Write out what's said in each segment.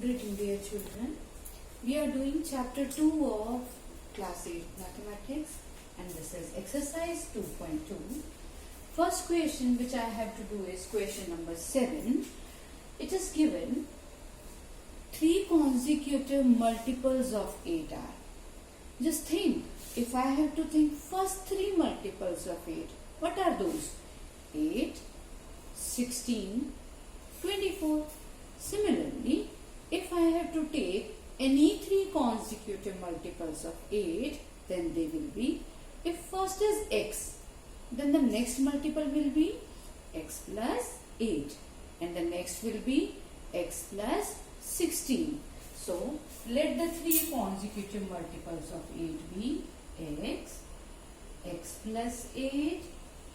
Greeting dear children. We are doing chapter 2 of class 8 mathematics and this is exercise 2.2. First question which I have to do is question number 7. It is given 3 consecutive multiples of 8 are. Just think, if I have to think first 3 multiples of 8, what are those? 8, 16, 24. Similarly, if I have to take any 3 consecutive multiples of 8, then they will be, if first is x, then the next multiple will be x plus 8 and the next will be x plus 16. So, let the 3 consecutive multiples of 8 be x, x plus 8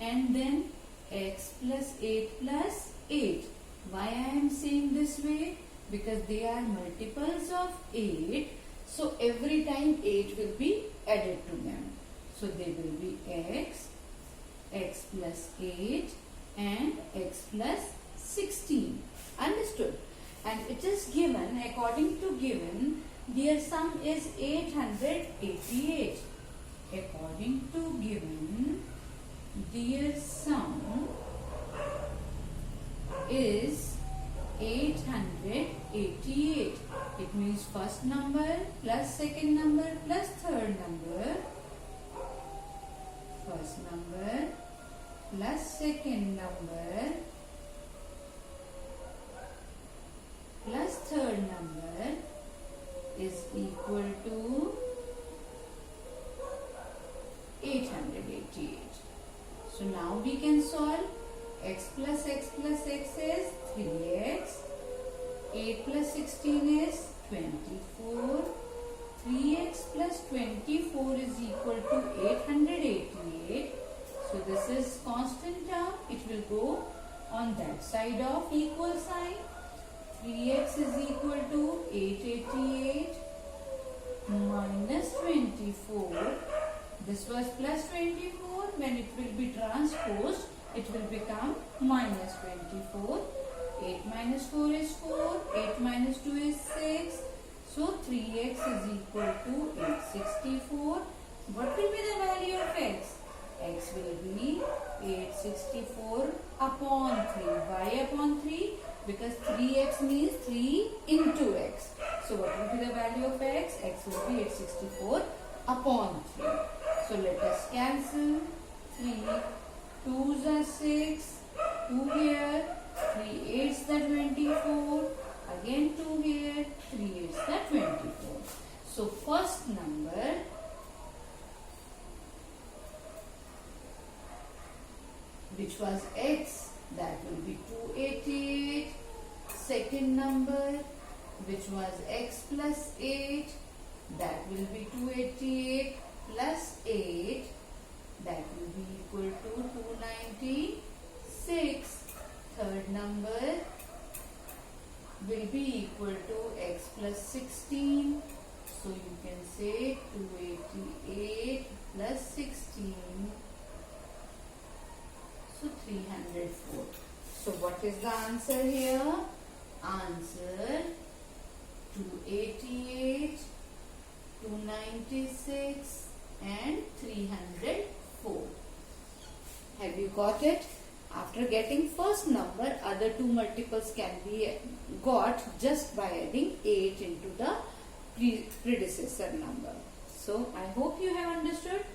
and then x plus 8 plus 8. Why I am saying this way? Because they are multiples of 8. So every time 8 will be added to them. So they will be x, x plus 8 and x plus 16. Understood? And it is given, according to given, their sum is 888. According to given, their sum is 888. It means first number plus second number plus third number. First number plus second number plus third number is equal to 888. So now we can solve. X plus x plus x is 3x. 8 plus 16 is 24. 3x plus 24 is equal to 888. So this is constant term. It will go on that side of equal sign. 3x is equal to 888 minus 24. This was plus 24. When it will be transposed, it will become minus 24. 8 minus 4 is 4. 8 minus 2 is 6. So 3x is equal to 864. What will be the value of x? X will be 864 upon 3. Why upon 3? Because 3x means 3 into x. So what will be the value of x? X will be 864 upon 3. So let us cancel. 3 2s are 6, 2 here, 3 8s are 24, again 2 here, 3 8s are 24. So first number which was x, that will be 288. Second number which was x plus 8, that will be 288 plus 8. That will be equal to 296. Third number will be equal to x plus 16. So you can say 288 plus 16. So 304. So what is the answer here? Answer 288, 296 and 304. Have you got it? After getting first number, other 2 multiples can be got just by adding 8 into the predecessor number. So I hope you have understood.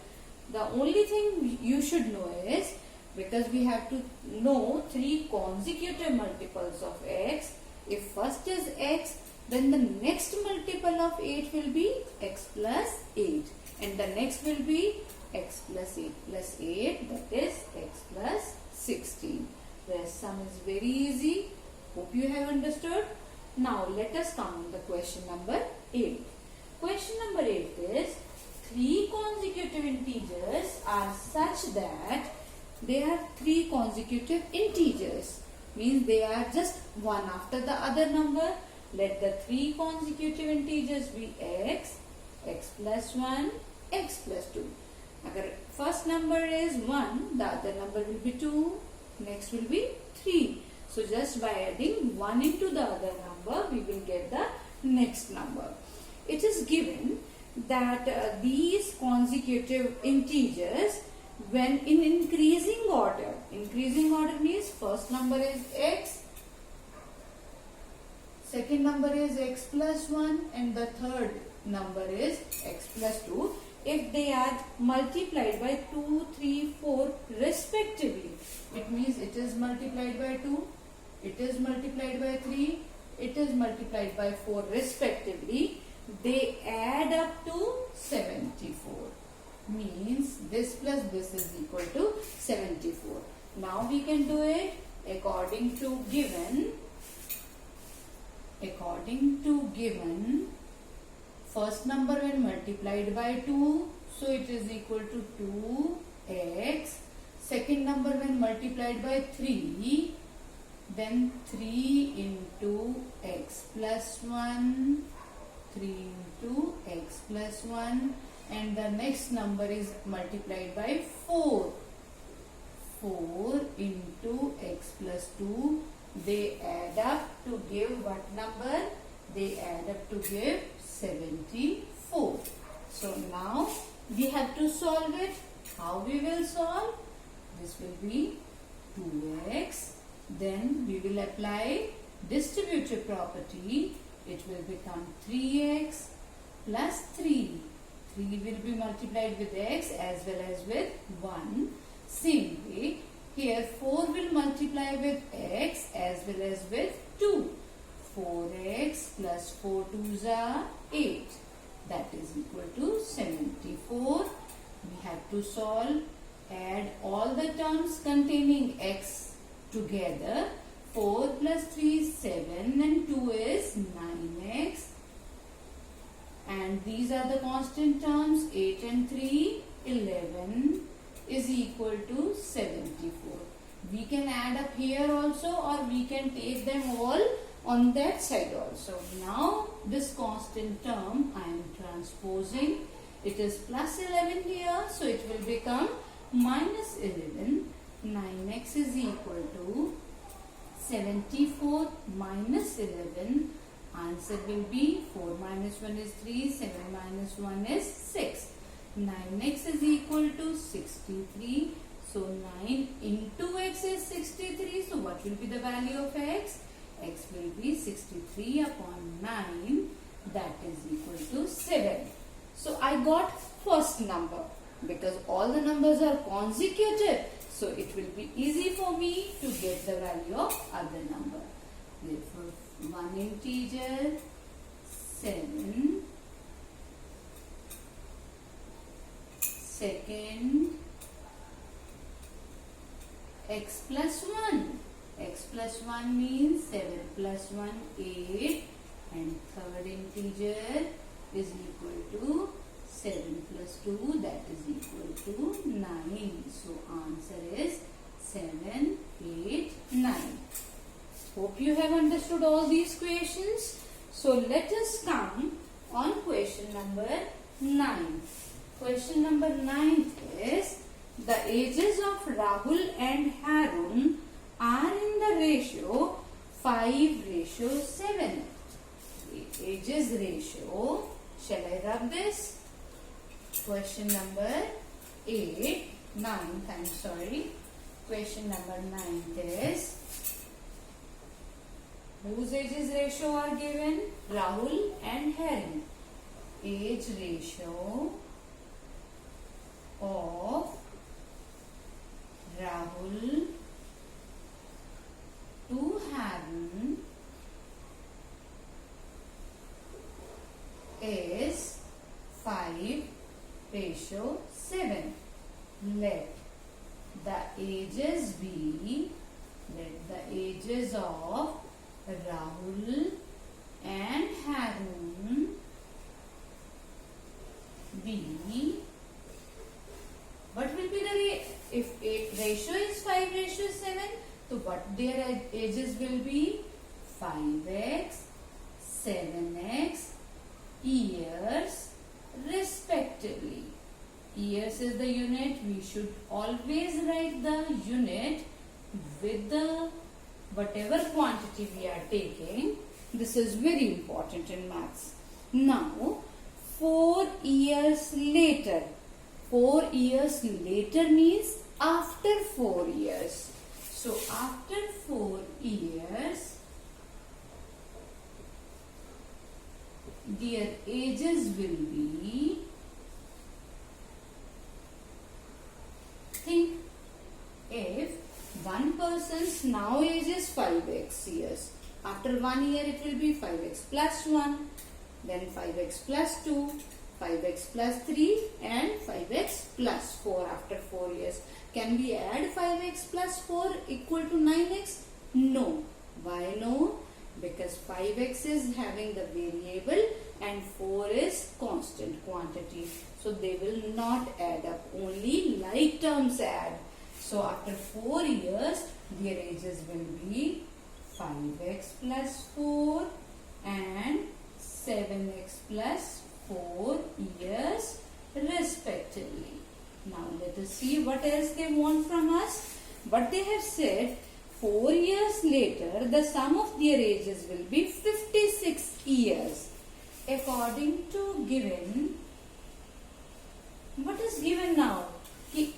The only thing you should know is, because we have to know 3 consecutive multiples of x, if first is x, then the next multiple of 8 will be x plus 8 and the next will be x plus 8 plus 8, that is x plus 16. The sum is very easy. Hope you have understood. Now let us come on the question number 8. Question number 8 is 3 consecutive integers are such that they are 3 consecutive integers. Means they are just one after the other number. Let the 3 consecutive integers be x, x plus 1, x plus 2. Agar first number is 1, the other number will be 2, next will be 3. So just by adding 1 into the other number, we will get the next number. It is given that these consecutive integers, when in increasing order means first number is x, second number is x plus 1 and the third number is x plus 2. If they are multiplied by 2, 3, 4 respectively, it means it is multiplied by 2, it is multiplied by 3, it is multiplied by 4 respectively, they add up to 74. Means this plus this is equal to 74. Now we can do it according to given first number when multiplied by 2, so it is equal to 2x. Second number when multiplied by 3, then 3 into x plus 1, 3 into x plus 1, and the next number is multiplied by 4, 4 into x plus 2. They add up to give what number? They add up to give 74. So now we have to solve it. How we will solve? This will be 2x. Then we will apply distributive property. It will become 3x plus 3. 3 will be multiplied with x as well as with 1. Same way, here 4 will multiply with x as well as with 2. 4x plus 4 2s are 8. That is equal to 74. We have to solve. Add all the terms containing x together. 4 plus 3 is 7 and 2 is 9x. And these are the constant terms. 8 and 3, 11 is equal to 74. We can add up here also, or we can take them all on that side also. Now this constant term I am transposing. It is plus 11 here, so it will become minus 11. 9x is equal to 74 minus 11. Answer will be 4 minus 1 is 3, 7 minus 1 is 6. 9x is equal to 63. So 9 into x is 63. So what will be the value of x? X will be 63 upon 9. That is equal to 7. So I got first number because all the numbers are consecutive. So it will be easy for me to get the value of other number. Therefore, one integer 7. Second, x plus 1. X plus 1 means 7 plus 1, 8. And third integer is equal to 7 plus 2, that is equal to 9. So answer is 7, 8, 9. Hope you have understood all these questions. So let us come on question number 9. Question number 9 is, the ages of Rahul and Harun are in the ratio 5:7. Ages ratio, shall I rub this? Question number 9th, I'm sorry. Question number 9th is, whose ages ratio are given? Rahul and Harun. Age ratio of Rahul to Harun is 5:7. Let the ages be, let the ages of Rahul and Harun be, what will be the, if ratio is 5:7, so what their ages will be? 5x, 7x years respectively. Years is the unit. We should always write the unit with the whatever quantity we are taking. This is very important in maths. Now, 4 years later. 4 years later means after 4 years. So, after 4 years, their ages will be, think, if one person's now age is 5x years, after 1 year it will be 5x plus 1, then 5x plus 2, 5x plus 3 and 5x plus 4 after 4 years. Can we add 5x plus 4 equal to 9x? No. Why no? Because 5x is having the variable and 4 is constant quantity. So they will not add up. Only like terms add. So after 4 years, their ages will be 5x plus 4 and 7x plus 4 years respectively. Now let us see what else they want from us. What they have said, 4 years later, the sum of their ages will be 56 years. According to given, what is given now?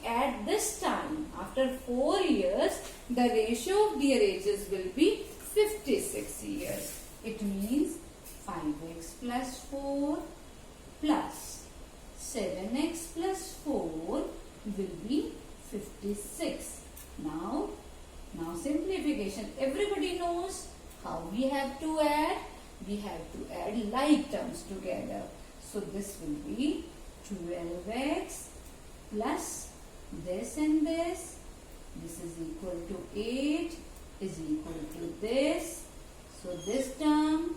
At this time, after 4 years, the ratio of their ages will be 56 years. It means 5x plus 4 plus 7x plus 4 will be 56. Now simplification. Everybody knows how we have to add. We have to add like terms together. So this will be 12x plus this and this. This is equal to 8 is equal to this. So this term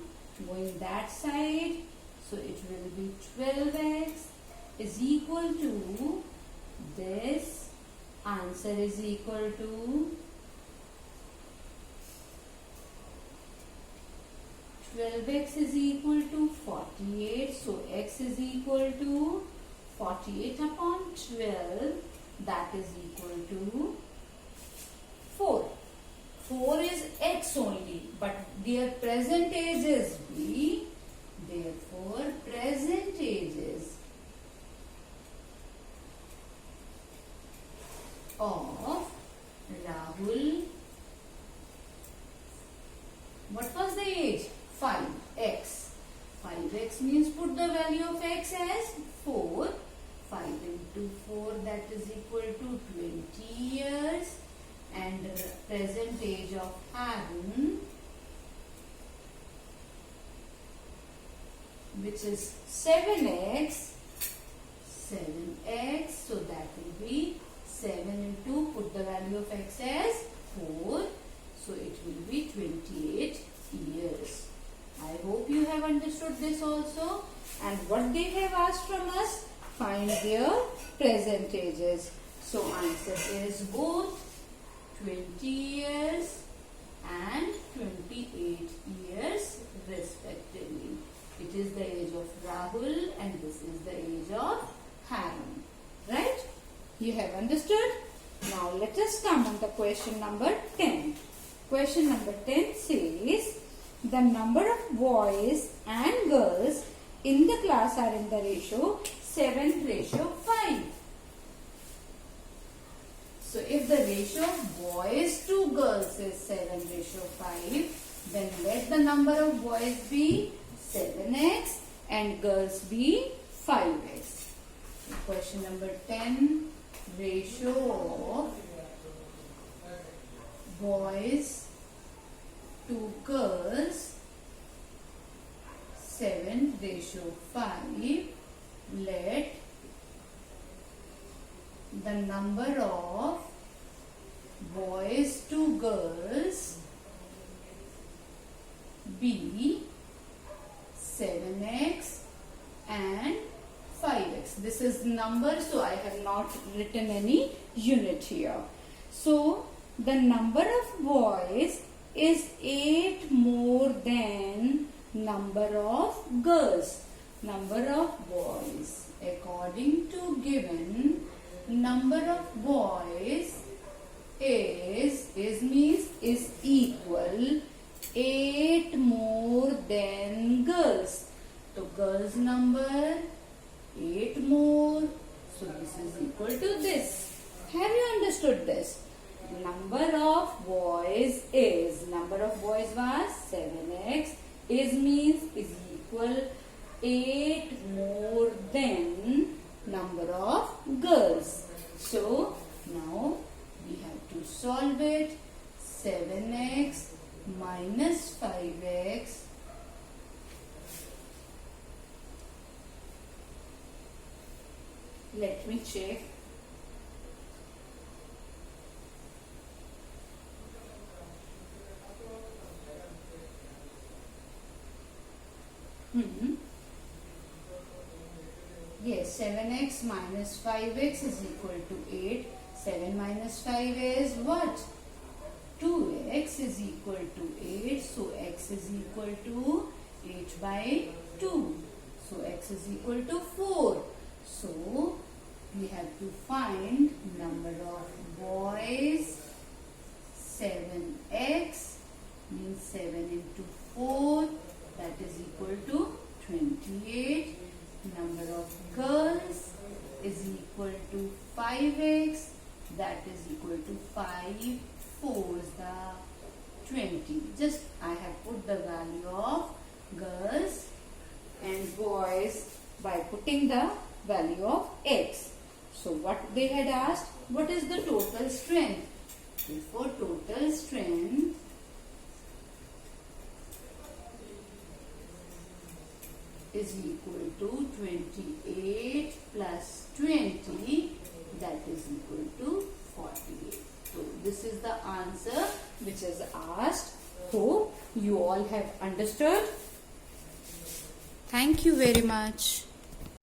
going that side. So it will be 12x is equal to this. Answer is equal to 12x is equal to 48. So x is equal to 48 upon 12. That is equal to 4. 4 is x only, but their present age is b. Therefore, present ages of Rahul. What was the age? 5x. 5x means put the value of x as 4. 5 into 4, that is equal to 20 years. And the present age of Harun, which is 7x. 7x, so that will be 7 into, put the value of x as 4. So it will be 28 years. I hope you have understood this also. And what they have asked from us, find their present ages. So answer is both 20 years and 28 years respectively. It is the age of Rahul and this is the age of Harun. Right? You have understood? Now let us come on the question number 10. Question number 10 says, the number of boys and girls in the class are in the ratio 7:5. So if the ratio of boys to girls is 7:5, then let the number of boys be 7x and girls be 5x. So question number 10, ratio of boys to girls 7:5. Let the number of boys to girls be 7x and 5x. This is number, so I have not written any unit here. So the number of boys is 8 more than number of girls. Number of boys, according to given, number of boys is equal 8 more than girls. So girls number 8 more. So this is equal to this. Have you understood this? Number of boys was 7x is means is equal 8 more than number of girls. So now we have to solve it. 7x minus 5x let me check. Yes, 7x minus 5x is equal to 8. 7 minus 5 is what? 2x is equal to 8. So x is equal to 8 by 2. So x is equal to 4. So we have to find number of boys. 7x means 7 into 4, that is equal to 28. Number of girls is equal to 5x, that is equal to 5 4s the 20. Just I have put the value of girls and boys by putting the value of x. So what they had asked, what is the total strength? Therefore total strength is equal to 28 plus 20, that is equal to 48. So this is the answer which is asked. Hope you all have understood. Thank you very much.